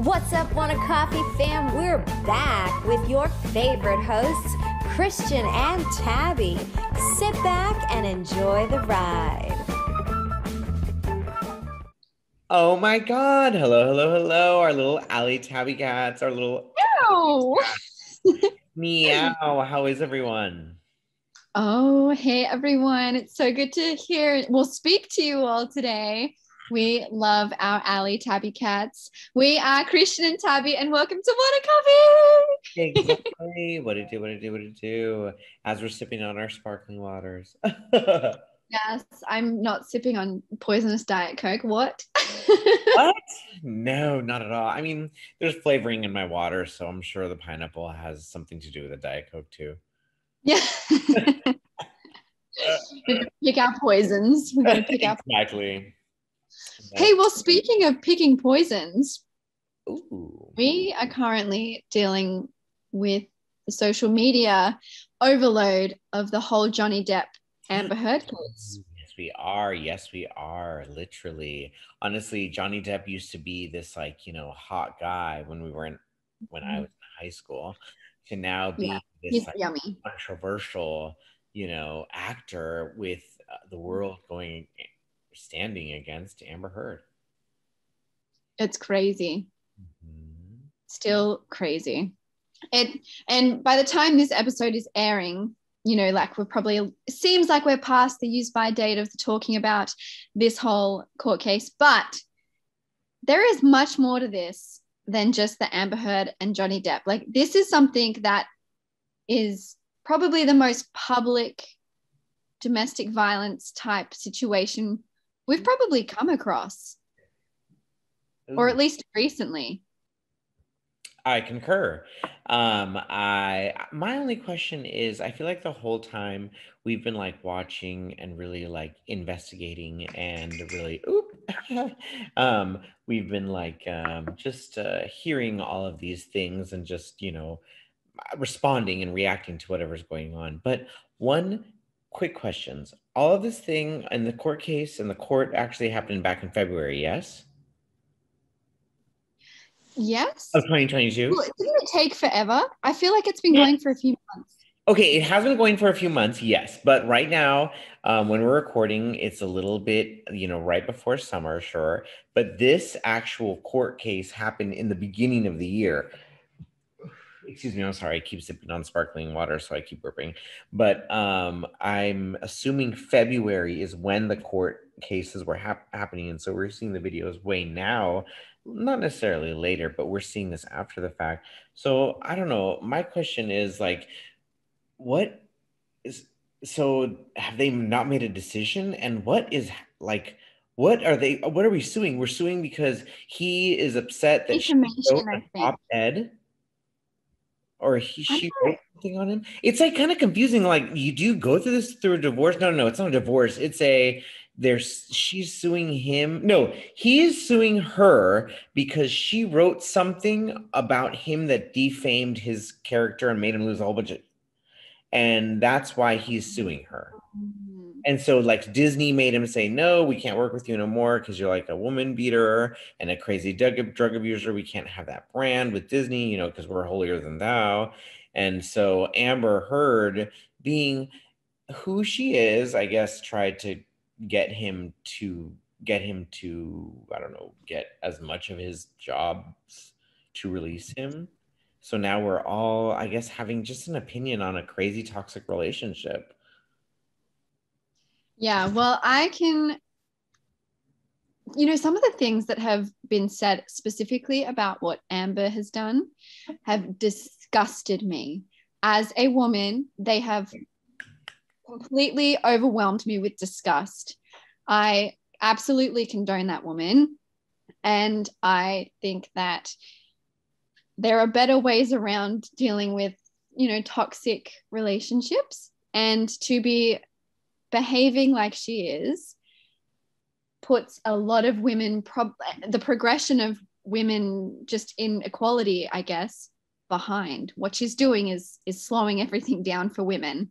What's up, Want a Coffee fam? We're back with your favorite hosts, Christian and Tabby. Sit back and enjoy the ride. Oh my God. Hello. Our little Allie Tabby cats, our little meow. How is everyone? Oh, hey everyone. It's so good to speak to you all today. We love our Alley Tabby cats. We are Christian and Tabby, and welcome to Want a Coffee. Exactly. What it do? As we're sipping on our sparkling waters. Yes, I'm not sipping on poisonous Diet Coke. What? What? No, not at all. I mean, there's flavoring in my water, so I'm sure the pineapple has something to do with the Diet Coke too. Yeah. We pick our poisons. We gotta pick our Exactly. Hey, well, speaking of picking poisons, Ooh. we are currently dealing with the social media overload of the whole Johnny Depp Amber Heard case. Yes, we are. Literally. Honestly, Johnny Depp used to be this hot guy when I was in high school, to now be this yummy. controversial, actor with the world standing against Amber Heard. It's crazy. Mm-hmm. Still crazy. And by the time this episode is airing, it seems like we're past the use by date of talking about this whole court case, but there is much more to this than just the Amber Heard and Johnny Depp. Like, this is something that is probably the most public domestic violence type situation we've probably come across. Ooh. Or at least recently. I concur. My only question is, I feel like the whole time we've been watching and really investigating and really we've been just hearing all of these things and just responding and reacting to whatever's going on. But one quick questions. All of this thing in the court case and the court actually happened back in February, yes? Yes. Of 2022? Well, didn't it take forever? I feel like it's been going for a few months. Okay, it has been going for a few months, yes. But right now, when we're recording, it's a little bit, right before summer, sure. But this actual court case happened in the beginning of the year. Excuse me, I'm sorry. I keep sipping on sparkling water, so I keep burping. But I'm assuming February is when the court cases were happening. And so we're seeing the videos way now, not necessarily later, but we're seeing this after the fact. So I don't know. My question is what is, so have they not made a decision? And what are we suing? We're suing because he is upset that she wrote an op-ed, or she wrote something on him. It's kind of confusing. You do go through this through a divorce. No, it's not a divorce. She's suing him. No, he is suing her because she wrote something about him that defamed his character and made him lose a whole bunch of, and that's why he's suing her. And so Disney made him say, no, we can't work with you no more because you're a woman beater and a crazy drug abuser. We can't have that brand with Disney, because we're holier than thou. And so Amber Heard, being who she is, I guess, tried to get him to, I don't know, get as much of his jobs to release him. So now we're all, I guess, having just an opinion on a crazy toxic relationship. Yeah, well, some of the things that have been said specifically about what Amber has done have disgusted me. As a woman, they have completely overwhelmed me with disgust. I absolutely condone that woman. And I think that there are better ways around dealing with, toxic relationships. And to be behaving like she is puts a lot of women, the progression of women just in equality, I guess, behind. What she's doing is slowing everything down for women.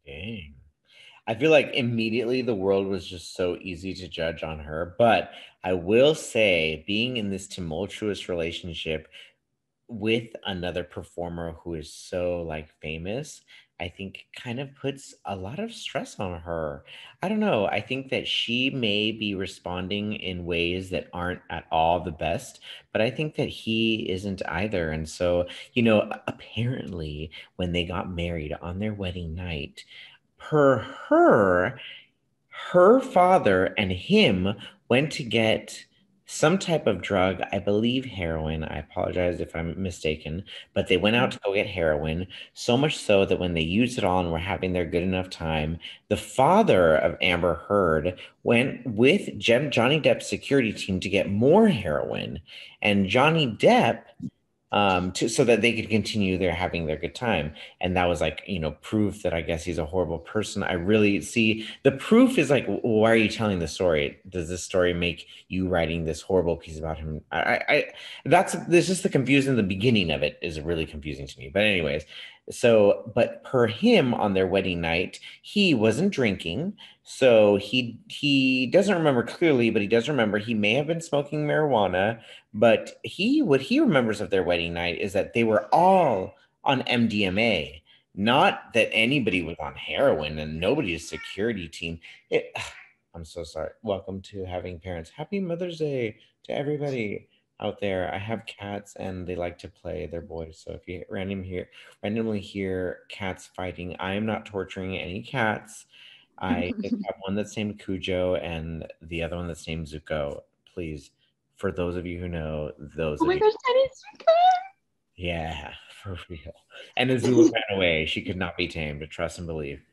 Dang. I feel like immediately the world was just so easy to judge on her. But I will say, being in this tumultuous relationship with another performer who is so like famous, I think kind of puts a lot of stress on her. I don't know. I think that she may be responding in ways that aren't at all the best, but I think that he isn't either. And so, apparently when they got married on their wedding night, per her father and him went to get some type of drug, I believe heroin. I apologize if I'm mistaken, but they went out to go get heroin, so much so that when they used it all and were having their good enough time, the father of Amber Heard went with Johnny Depp's security team to get more heroin. And Johnny Depp so that they could continue their having their good time. And that was like, proof that I guess he's a horrible person. I really see the proof is like, why are you telling the story? Does this story make you writing this horrible piece about him? There's just the confusion. The beginning of it is really confusing to me. But anyways, but per him on their wedding night, he wasn't drinking. So he doesn't remember clearly, but he does remember he may have been smoking marijuana. But what he remembers of their wedding night is that they were all on MDMA, not that anybody was on heroin and nobody's security team. I'm so sorry. Welcome to Having Parents. Happy Mother's Day to everybody out there. I have cats and they like to play. Their boys. So if you randomly hear cats fighting, I am not torturing any cats. I just have one that's named Cujo and the other one that's named Zuko. Please, for those of you who know, Oh my gosh, that is so good. Yeah, for real. And Azula ran away. She could not be tamed. Trust and believe.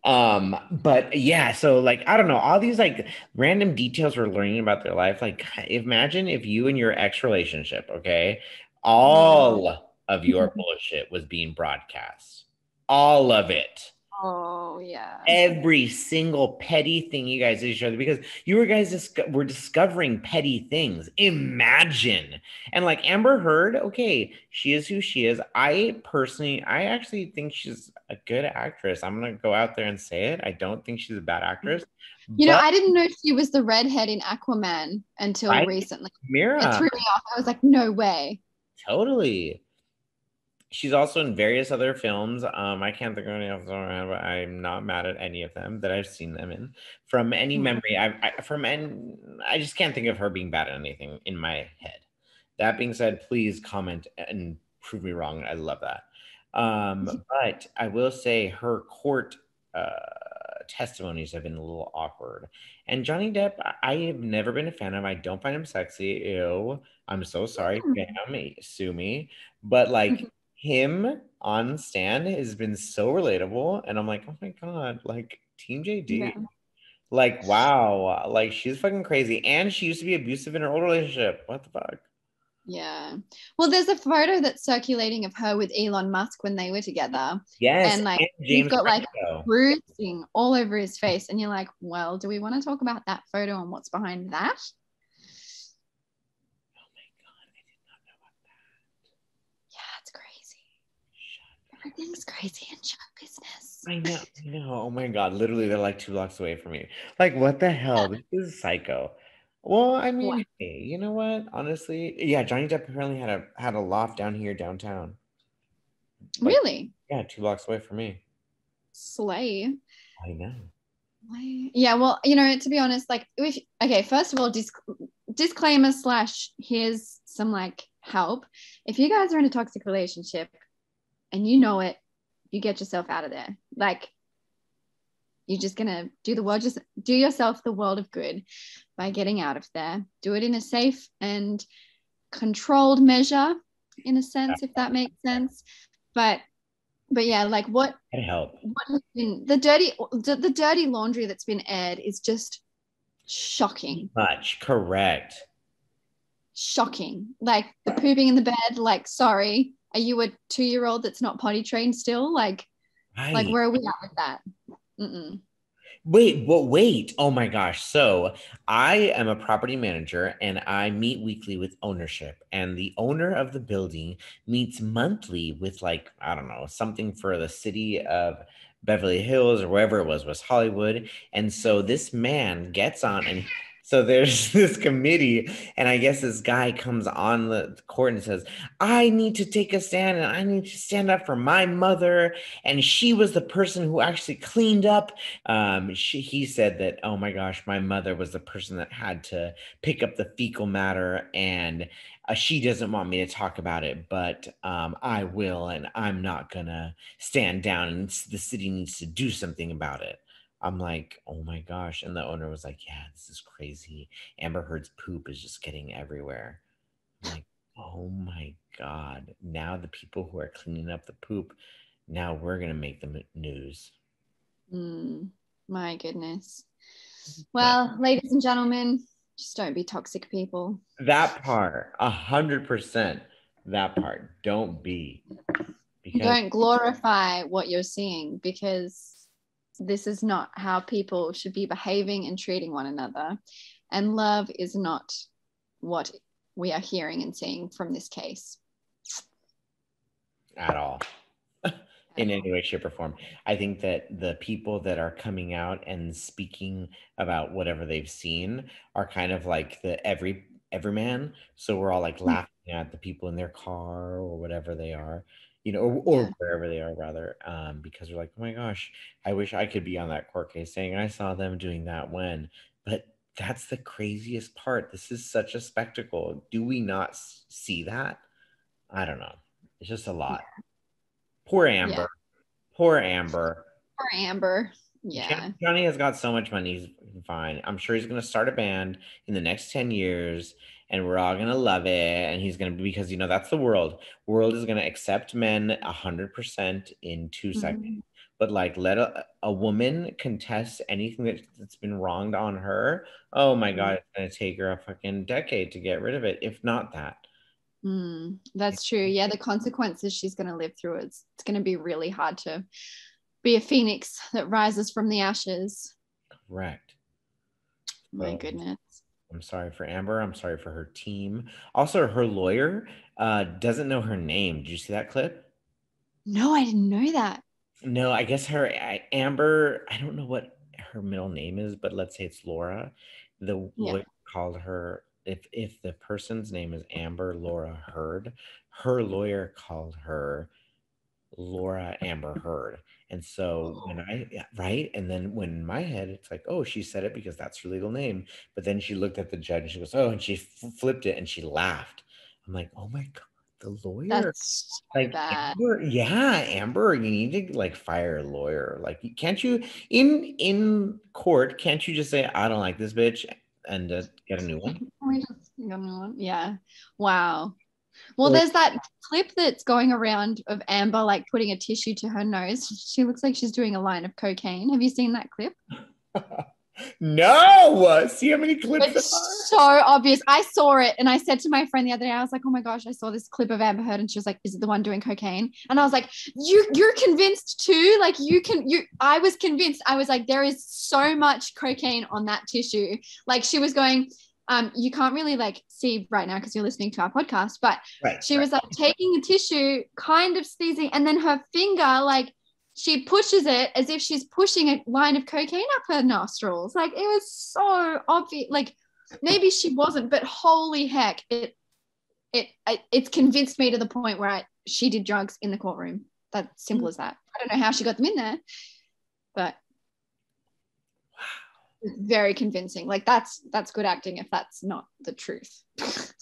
But yeah, so like I don't know, all these like random details we're learning about their life. Like imagine if you and your ex relationship, okay, all of your bullshit was being broadcast. All of it. Oh yeah. Every single petty thing you guys did to each other because you guys were discovering petty things. Imagine. And like Amber Heard, okay, she is who she is. I actually think she's a good actress. I'm gonna go out there and say it. I don't think she's a bad actress. I didn't know she was the redhead in Aquaman until recently. Mira. It threw me off. I was like, no way. Totally. She's also in various other films. I can't think of any of them, but I'm not mad at any of them that I've seen them in. From any memory, I just can't think of her being bad at anything in my head. That being said, please comment and prove me wrong. I love that. But I will say her court testimonies have been a little awkward. And Johnny Depp, I have never been a fan of. I don't find him sexy. Ew. I'm so sorry. Fam, sue me. But like him on stand has been so relatable. And I'm like, oh my God, like Team JD. Yeah. Like, wow. Like she's fucking crazy. And she used to be abusive in her old relationship. What the fuck? Yeah. Well, there's a photo that's circulating of her with Elon Musk when they were together. Yes. And like he's got like bruising all over his face. And you're like, well, do we want to talk about that photo and what's behind that? Oh my God, I did not know about that. Yeah, it's crazy. Everything's crazy in show business. I know. Oh my God. Literally, they're like 2 blocks away from me. Like, what the hell? This is psycho. Well, I mean, hey, you know what? Honestly, yeah, Johnny Depp apparently had a loft down here downtown. Like, really? Yeah, 2 blocks away from me. Slay. I know. Yeah, well, to be honest, like, first of all, disclaimer / here's some like help. If you guys are in a toxic relationship and you know it, you get yourself out of there. Like, you're just gonna just do yourself the world of good by getting out of there. Do it in a safe and controlled measure, in a sense, if that makes sense. But yeah, like what can help? What has been the dirty laundry that's been aired is just shocking. Much correct. Shocking. Like the pooping in the bed. Like, sorry, are you a 2-year-old that's not potty trained still? Like, right. Like where are we at with that? Wait. Oh my gosh. So I am a property manager and I meet weekly with ownership, and the owner of the building meets monthly with like, I don't know, something for the city of Beverly Hills or wherever it was Hollywood. And so this man gets on, and so there's this committee, and I guess this guy comes on the court and says, I need to take a stand, and I need to stand up for my mother. And she was the person who actually cleaned up. He said that, oh my gosh, my mother was the person that had to pick up the fecal matter, and she doesn't want me to talk about it, but I will, and I'm not gonna stand down, and the city needs to do something about it. I'm like, oh my gosh. And the owner was like, yeah, this is crazy. Amber Heard's poop is just getting everywhere. I'm like, oh my God. Now the people who are cleaning up the poop, now we're going to make the news. My goodness. Well, ladies and gentlemen, just don't be toxic people. That part, 100%. That part, don't be. Don't glorify what you're seeing, because this is not how people should be behaving and treating one another. And love is not what we are hearing and seeing from this case. At all. In any way, shape, or form. I think that the people that are coming out and speaking about whatever they've seen are kind of like the everyman. So we're all like laughing at the people in their car or whatever they are, or wherever they are, rather, because we're like, oh my gosh, I wish I could be on that court case saying I saw them doing that when. But that's the craziest part. This is such a spectacle. Do we not see that? I don't know. It's just a lot. Poor Amber. Poor Amber. Poor Amber. Yeah. Johnny has got so much money. He's fine. I'm sure he's going to start a band in the next 10 years, and we're all going to love it. And he's going to, because, that's the world. World is going to accept men 100% in 2 seconds. But like, let a woman contest anything that's been wronged on her. Oh my God, it's going to take her a fucking decade to get rid of it, if not that. That's true. Yeah, the consequences she's going to live through, it's going to be really hard to be a phoenix that rises from the ashes. Correct. My goodness. I'm sorry for Amber. I'm sorry for her team. Also, her lawyer doesn't know her name. Did you see that clip? No, I didn't know that. No, I guess Amber, I don't know what her middle name is, but let's say it's Laura. The lawyer called her, if the person's name is Amber Laura Heard, her lawyer called her Laura Amber Heard. And so and then when in my head, it's like, oh, she said it because that's her legal name. But then she looked at the judge and she goes, oh, and she flipped it and she laughed. I'm like, oh my God, the lawyer. That's so bad. Amber, you need to like fire a lawyer. Like, can't you in court, can't you just say, I don't like this bitch and get a new one? Yeah. Wow. Well, there's that clip that's going around of Amber like putting a tissue to her nose. She looks like she's doing a line of cocaine. Have you seen that clip? No. See how many clips it's so obvious. I saw it and I said to my friend the other day, I was like, oh my gosh, I saw this clip of Amber Heard, and she was like, is it the one doing cocaine? And I was like, you're convinced too? Like I was convinced. I was like, there is so much cocaine on that tissue. Like she was going, you can't really like see right now because you're listening to our podcast, but she was like taking the tissue, kind of sneezing, and then her finger, like she pushes it as if she's pushing a line of cocaine up her nostrils. Like it was so obvious. Like maybe she wasn't, but holy heck, it's convinced me to the point where she did drugs in the courtroom. That's simple as that. I don't know how she got them in there, but very convincing. Like that's good acting if that's not the truth.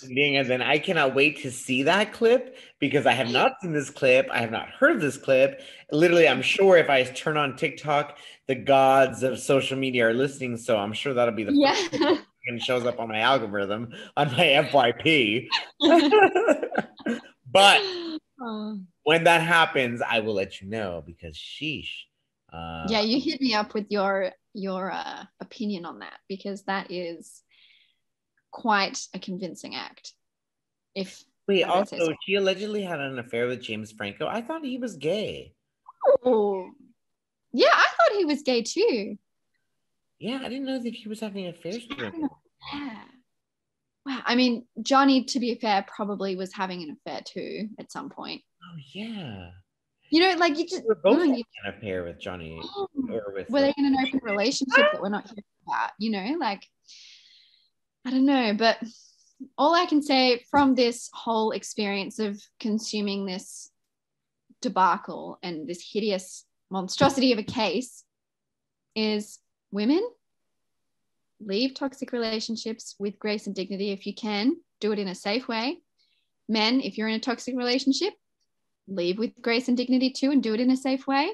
And then I cannot wait to see that clip because I have not seen this clip. I have not heard of this clip. Literally, I'm sure if I turn on TikTok, the gods of social media are listening. So I'm sure that'll be the first thing and shows up on my algorithm on my FYP. But when that happens, I will let you know because sheesh. Yeah, you hit me up with your opinion on that because that is quite a convincing act. Also, she allegedly had an affair with James Franco. I thought he was gay. Oh, yeah, I thought he was gay too. Yeah, I didn't know that he was having affairs with him. Yeah. Wow. I mean, Johnny, to be fair, probably was having an affair too at some point. Oh yeah. You know, like you just we're both in a pair with Johnny. Or with were they in an open relationship that we're not hearing about? You know, like I don't know, but all I can say from this whole experience of consuming this debacle and this hideous monstrosity of a case is women, leave toxic relationships with grace and dignity if you can. Do it in a safe way. Men, if you're in a toxic relationship, leave with grace and dignity too, and do it in a safe way.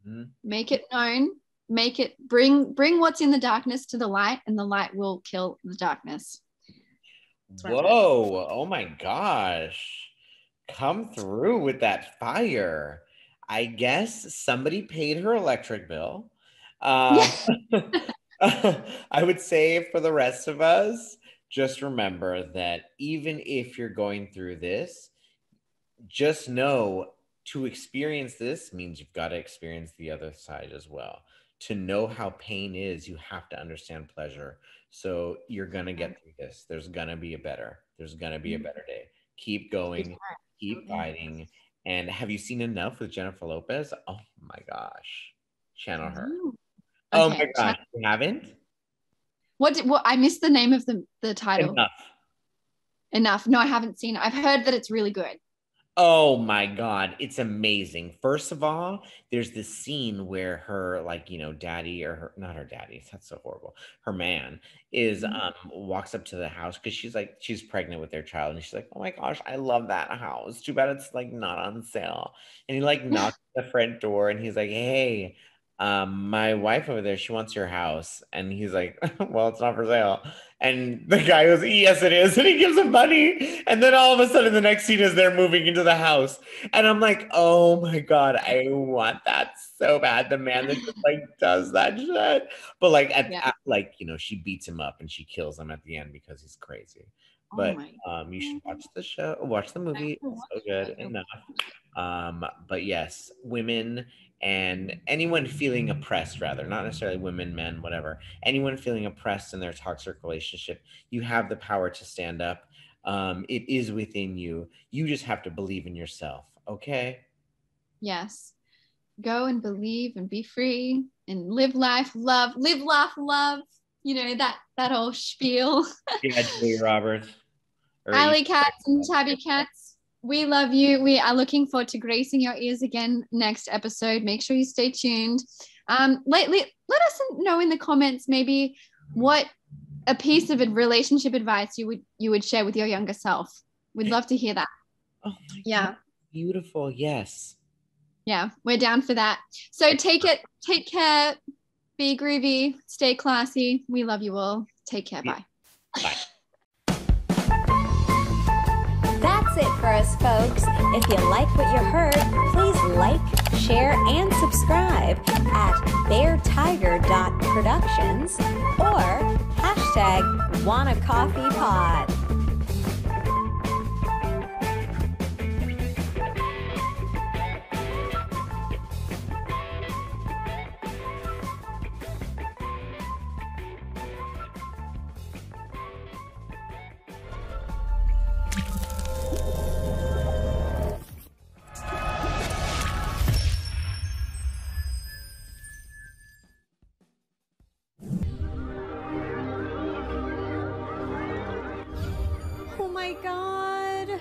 Mm-hmm. Make it known. Make it bring what's in the darkness to the light, and the light will kill the darkness. Whoa! Oh my gosh! Come through with that fire. I guess somebody paid her electric bill. I would say for the rest of us, just remember that even if you're going through this, just know to experience this means you've got to experience the other side as well. To know how pain is, you have to understand pleasure. So you're going to get through this. There's going to be a better day. Keep going, keep fighting. And have you seen enough with Jennifer Lopez? Oh my gosh. Channel her. Oh my gosh, you haven't? What I missed the name of the title. Enough. No, I haven't seen it. I've heard that it's really good. Oh my God, it's amazing. First of all, there's this scene where her, like, you know, daddy, or her, not her daddy, that's so horrible. Her man is walks up to the house because she's pregnant with their child, and she's like, oh my gosh, I love that house. Too bad it's like not on sale. And he like knocks at the front door, and he's like, hey, my wife over there, she wants your house. And he's like, well, it's not for sale. And the guy goes, yes, it is. And he gives him money. And then all of a sudden, the next scene is they're moving into the house. And I'm like, oh my God, I want that so bad. The man that just like does that shit. But like, like, you know, she beats him up and she kills him at the end because he's crazy. But you should watch the movie. It's so good enough. But yes, women and anyone feeling oppressed, rather, not necessarily women, men, whatever, anyone feeling oppressed in their toxic relationship, you have the power to stand up. It is within you. You just have to believe in yourself. Okay? Yes. Go and believe and be free and live life, love, live, laugh, love. You know, that whole spiel. Yeah, Julia Roberts. Alley Cats and Tabby Cats, we love you. We are looking forward to gracing your ears again next episode. Make sure you stay tuned. Let us know in the comments maybe what a piece of relationship advice you would share with your younger self. We'd love to hear that. Oh my God. Beautiful. Yes. Yeah, we're down for that. So take care, be groovy, stay classy. We love you all. Take care. Bye. Bye. That's it for us, folks. If you like what you heard, please like, share, and subscribe at beartiger.productions or #WannaCoffeePod. Oh my God,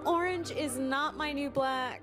orange is not my new black.